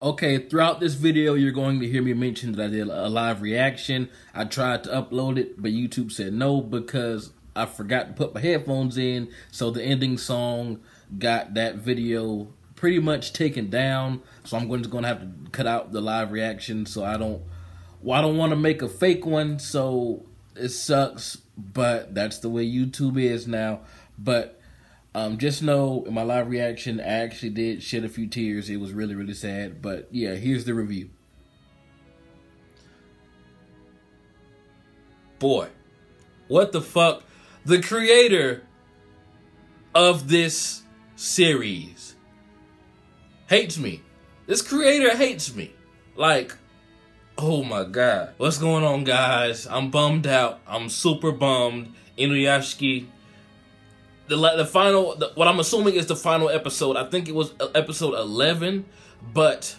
Okay, throughout this video, you're going to hear me mention that I did a live reaction. I tried to upload it, but YouTube said no because I forgot to put my headphones in. So the ending song got that video pretty much taken down. So I'm just going to have to cut out the live reaction. So I don't want to make a fake one. So it sucks, but that's the way YouTube is now. But just know in my live reaction, I actually did shed a few tears. It was really, really sad. But yeah, here's the review. Boy, what the fuck? The creator of this series hates me. This creator hates me. Like, oh my god. What's going on, guys? I'm bummed out. I'm super bummed. Inuyashiki. The final, what I'm assuming is the final episode. I think it was episode 11, but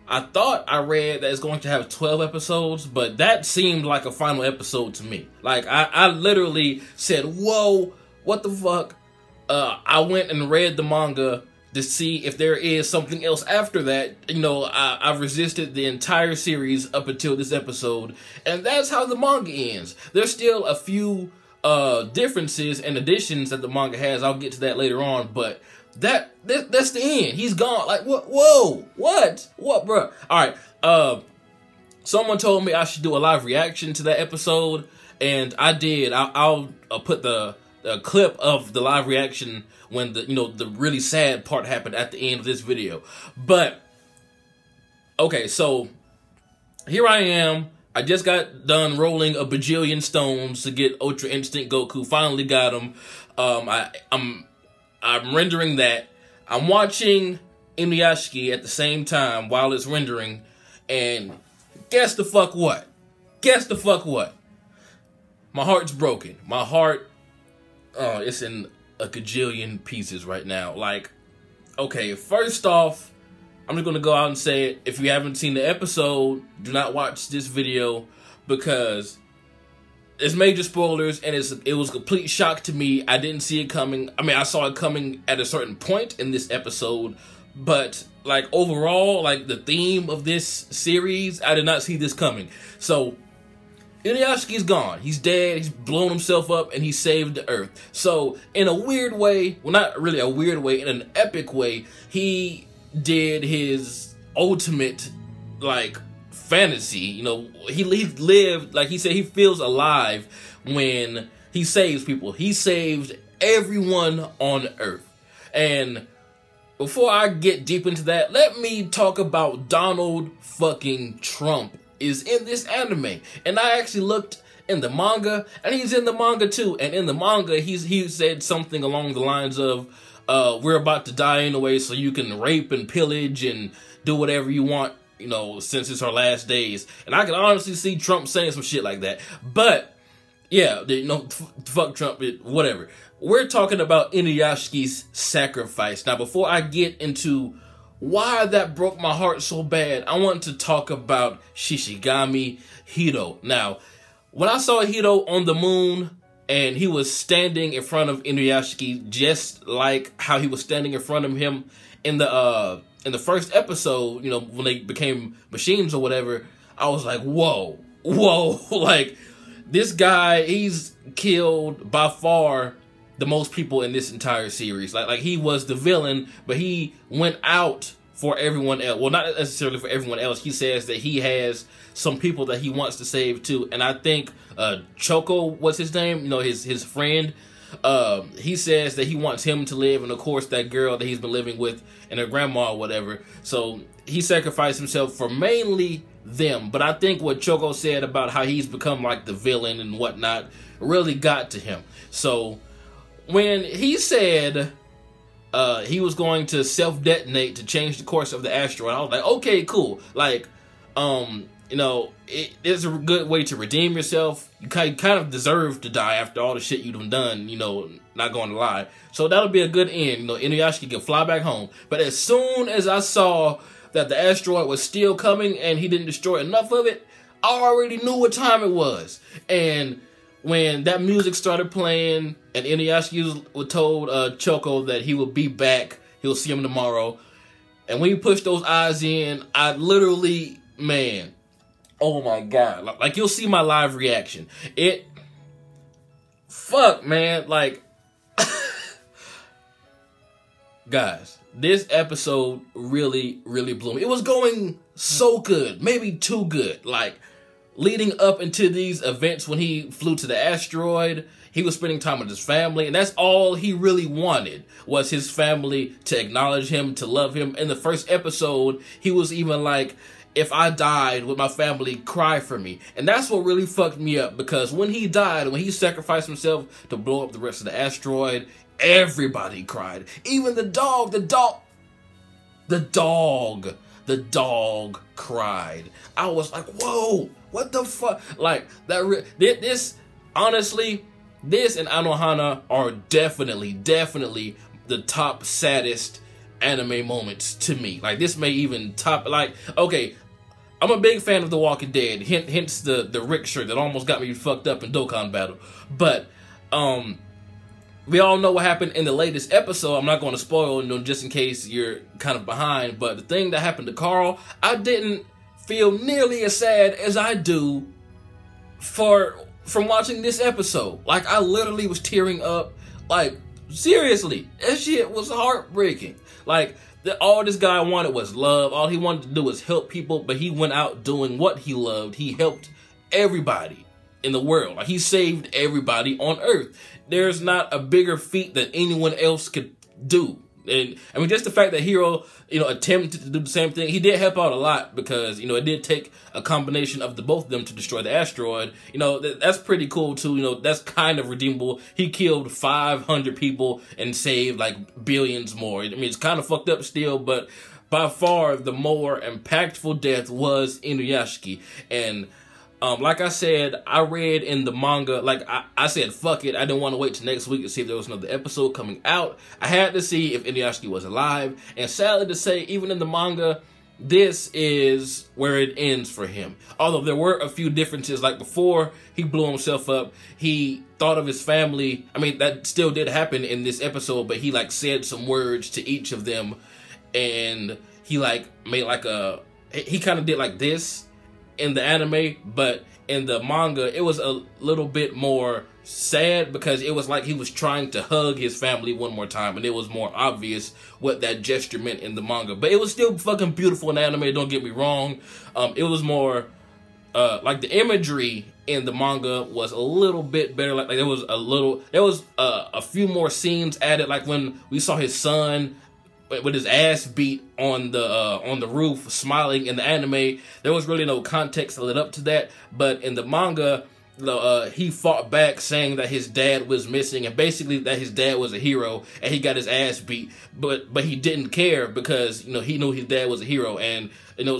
I thought I read that it's going to have 12 episodes, but that seemed like a final episode to me. Like, I literally said, whoa, what the fuck? I went and read the manga to see if there is something else after that. You know, I've resisted the entire series up until this episode, and that's how the manga ends. There's still a few differences and additions that the manga has. I'll get to that later on, but that's the end. He's gone. Like, what? Whoa, what, bro? All right. Someone told me I should do a live reaction to that episode, and I did. I'll put the clip of the live reaction when the really sad part happened at the end of this video. But okay, so here I am. I just got done rolling a bajillion stones to get Ultra Instinct Goku. Finally got him. I'm rendering that. I'm watching Inuyashiki at the same time while it's rendering, and guess the fuck what? Guess the fuck what? My heart's broken. My heart, it's in a gajillion pieces right now. Like, okay, first off, I'm just going to go out and say it. If you haven't seen the episode, do not watch this video because it's major spoilers, and it was a complete shock to me. I didn't see it coming. I mean, I saw it coming at a certain point in this episode, but like overall, like the theme of this series, I did not see this coming. So Inuyashiki's gone. He's dead. He's blown himself up, and he saved the Earth. So in a weird way, well, not really a weird way, in an epic way, he did his ultimate, like, fantasy. You know, he lived, like he said, he feels alive when he saves people. He saved everyone on Earth. And before I get deep into that, let me talk about Donald fucking Trump is in this anime. And I actually looked in the manga, and he's in the manga too. And in the manga, he said something along the lines of, we're about to die anyway, so you can rape and pillage and do whatever you want, you know, since it's our last days. And I can honestly see Trump saying some shit like that. But, yeah, you know, fuck Trump, whatever. We're talking about Inuyashiki's sacrifice. Now, before I get into why that broke my heart so bad, I want to talk about Shishigami Hiro. Now, when I saw Hiro on the moon, and he was standing in front of Inuyashiki just like how he was standing in front of him in the first episode, you know, when they became machines or whatever, I was like, whoa, like, this guy, he's killed by far the most people in this entire series. Like he was the villain, but he went out for everyone else. Well, not necessarily for everyone else. He says that he has some people that he wants to save too. And I think Choco, what's his name? You know, his friend. He says that he wants him to live, and of course that girl that he's been living with and her grandma or whatever. So he sacrificed himself for mainly them. But I think what Choco said about how he's become like the villain and whatnot really got to him. So when he said he was going to self-detonate to change the course of the asteroid, I was like, okay, cool. Like, you know, it's a good way to redeem yourself. You kind of deserve to die after all the shit you've done, you know, not going to lie. So that'll be a good end. You know, Inuyashiki can fly back home. But as soon as I saw that the asteroid was still coming and he didn't destroy enough of it, I already knew what time it was. And when that music started playing and Inuyashiki was told Choco that he will be back, he'll see him tomorrow, And when you push those eyes in, I literally, man, oh my God. Like, you'll see my live reaction. Fuck, man. Like, guys, this episode really, really blew me. It was going so good, maybe too good. Like, leading up into these events when he flew to the asteroid, he was spending time with his family, and that's all he really wanted, was his family to acknowledge him, to love him. In the first episode, he was even like, if I died, would my family cry for me? And that's what really fucked me up, because when he died, when he sacrificed himself to blow up the rest of the asteroid, everybody cried. Even the dog cried. I was like, whoa, what the fuck? Like, this, honestly, this and Anohana are definitely the top saddest anime moments to me. Like, this may even top, like, okay, I'm a big fan of The Walking Dead, hence the Rick shirt that almost got me fucked up in Dokkan Battle. But, we all know what happened in the latest episode. I'm not going to spoil, just in case you're kind of behind. But the thing that happened to Carl, I didn't feel nearly as sad as I do from watching this episode. Like, I literally was tearing up. Like, seriously, that shit was heartbreaking. Like, all this guy wanted was love. All he wanted to do was help people, but he went out doing what he loved. He helped everybody in the world. Like, he saved everybody on Earth. There's not a bigger feat that anyone else could do. And I mean, just the fact that Hiro, attempted to do the same thing, he did help out a lot, because, it did take a combination of the both of them to destroy the asteroid. That's pretty cool too. That's kind of redeemable. He killed 500 people and saved like billions more. I mean, it's kind of fucked up still, but by far the more impactful death was Inuyashiki. And like I said, I read in the manga, like I said, fuck it. I didn't want to wait till next week to see if there was another episode coming out. I had to see if Inuyashiki was alive. And sadly to say, even in the manga, this is where it ends for him. Although there were a few differences, like before he blew himself up, he thought of his family. I mean, that still did happen in this episode, but he like said some words to each of them. And he like made like he kind of did like this in the anime, but in the manga, it was a little bit more sad, because it was like he was trying to hug his family one more time, and it was more obvious what that gesture meant in the manga. But it was still fucking beautiful in the anime, don't get me wrong. It was more, like the imagery in the manga was a little bit better. Like there was a few more scenes added, like when we saw his son with his ass beat on the roof, smiling in the anime. There was really no context that led up to that, but in the manga, he fought back, saying that his dad was missing, and basically that his dad was a hero, and he got his ass beat, but he didn't care, because he knew his dad was a hero. And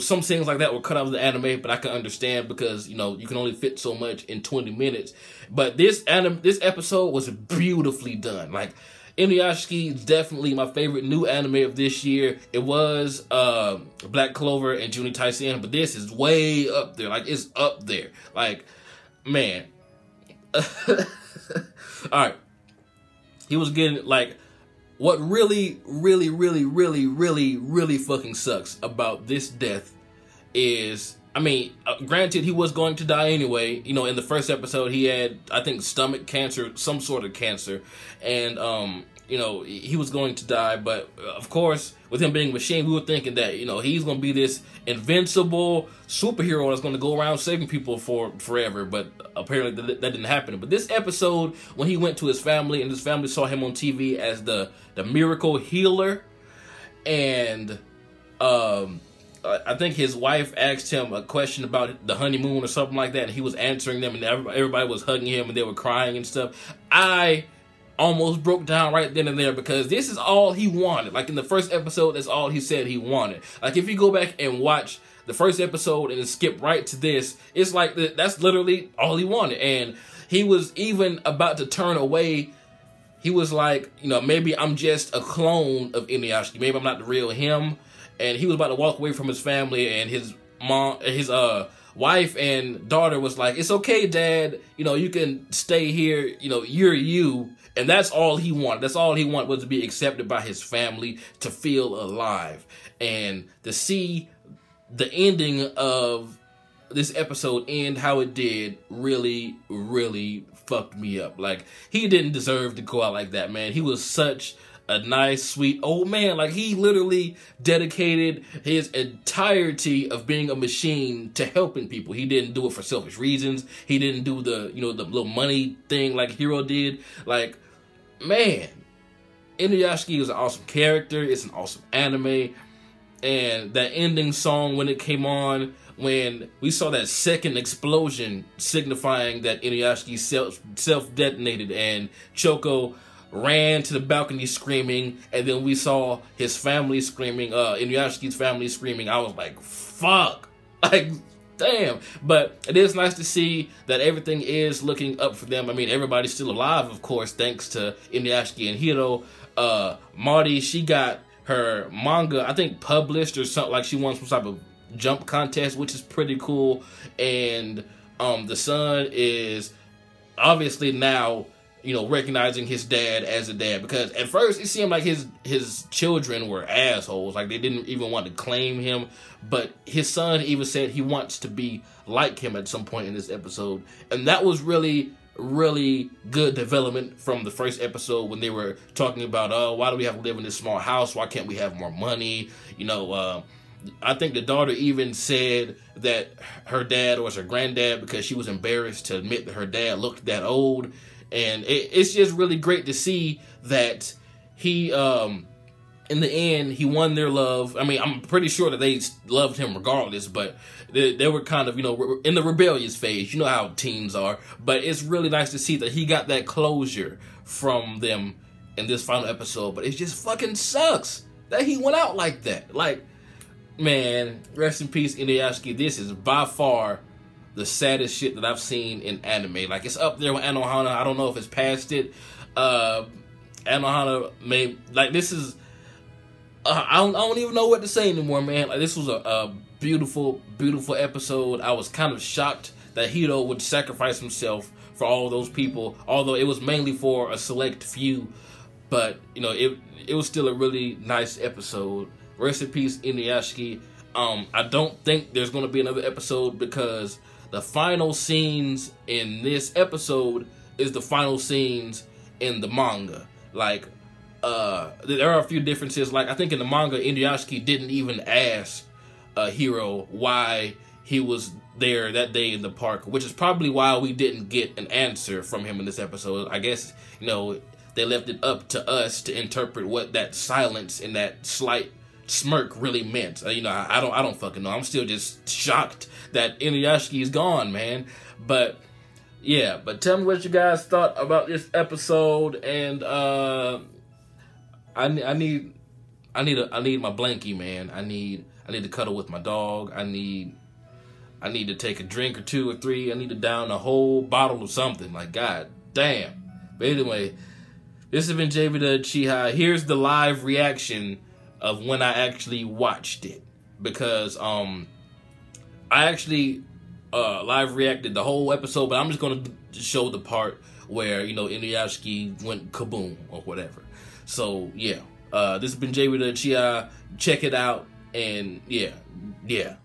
some things like that were cut out of the anime, but I can understand, because you can only fit so much in 20 minutes. But this episode was beautifully done. Like, Inuyashiki is definitely my favorite new anime of this year. It was Black Clover and Juni Taisen, but this is way up there. Like, it's up there. Like, man. Alright. He was getting, like, what really fucking sucks about this death is, I mean, granted, he was going to die anyway. In the first episode, he had, I think, stomach cancer, some sort of cancer. And, he was going to die. But, of course, with him being a machine, we were thinking that, he's going to be this invincible superhero that's going to go around saving people forever. But apparently that didn't happen. But this episode, when he went to his family, and his family saw him on TV as the miracle healer, and, I think his wife asked him a question about the honeymoon or something like that, and he was answering them, and everybody was hugging him, and they were crying and stuff. I almost broke down right then and there, because this is all he wanted. Like, in the first episode, that's all he said he wanted. Like, if you go back and watch the first episode and then skip right to this, it's like that's literally all he wanted. And he was even about to turn away. He was like, maybe I'm just a clone of Inuyashiki. Maybe I'm not the real him. And he was about to walk away from his family, and his wife and daughter was like, "It's okay, Dad. You can stay here. You're you." And that's all he wanted. That's all he wanted, was to be accepted by his family, to feel alive. and to see the ending of this episode end how it did really, really fucked me up. Like, he didn't deserve to go out like that, man. He was such a nice, sweet old man. Like, he literally dedicated his entirety of being a machine to helping people. He didn't do it for selfish reasons. He didn't do the, you know, the little money thing like Hiro did. Like, man, Inuyashiki is an awesome character. It's an awesome anime. And that ending song, when it came on, when we saw that second explosion signifying that Inuyashiki self-detonated and Choco ran to the balcony screaming, and then we saw his family screaming, Inuyashiki's family screaming, I was like, fuck. Like, damn. But it is nice to see that everything is looking up for them. I mean, everybody's still alive, of course, thanks to Inuyashiki and Hiro. Marty, she got her manga, I think, published or something, like she won some type of jump contest, which is pretty cool. And the son is obviously now, you know, recognizing his dad as a dad, because at first it seemed like his children were assholes, like they didn't even want to claim him. But his son even said he wants to be like him at some point in this episode, and that was really, really good development from the first episode when they were talking about, oh, why do we have to live in this small house? Why can't we have more money? You know, I think the daughter even said that her dad was her granddad because she was embarrassed to admit that her dad looked that old. And it's just really great to see that he, in the end, he won their love. I mean, I'm pretty sure that they loved him regardless, but they were kind of, you know, in the rebellious phase. You know how teens are. But it's really nice to see that he got that closure from them in this final episode. But it just fucking sucks that he went out like that. Like, man, rest in peace, Inuyashiki. This is by far the saddest shit that I've seen in anime. Like, it's up there with Anohana. I don't know if it's past it. Anohana may, like, this is, I don't even know what to say anymore, man. Like, this was a beautiful, beautiful episode. I was kind of shocked that Hiro would sacrifice himself for all those people, although it was mainly for a select few. But, you know, it was still a really nice episode. Rest in peace, Inuyashiki. I don't think there's going to be another episode because the final scenes in this episode is the final scenes in the manga. Like, there are a few differences. Like, I think in the manga, Inuyashiki didn't even ask Hiro why he was there that day in the park, which is probably why we didn't get an answer from him in this episode. I guess, you know, they left it up to us to interpret what that silence and that slight smirk really meant. You know, I don't fucking know. I'm still just shocked that Inuyashiki is gone, man. But yeah, but tell me what you guys thought about this episode. And I need my blankie, man. I need to cuddle with my dog. I need to take a drink or two or three. I need to down a whole bottle of something. Like, god damn. But anyway, this has been jbDAuchiha. Here's the live reaction of when I actually watched it, because I actually live reacted the whole episode, but I'm just gonna show the part where, you know, Inuyashiki went kaboom or whatever. So yeah, this has been jbDAuchiha. Check it out, and yeah.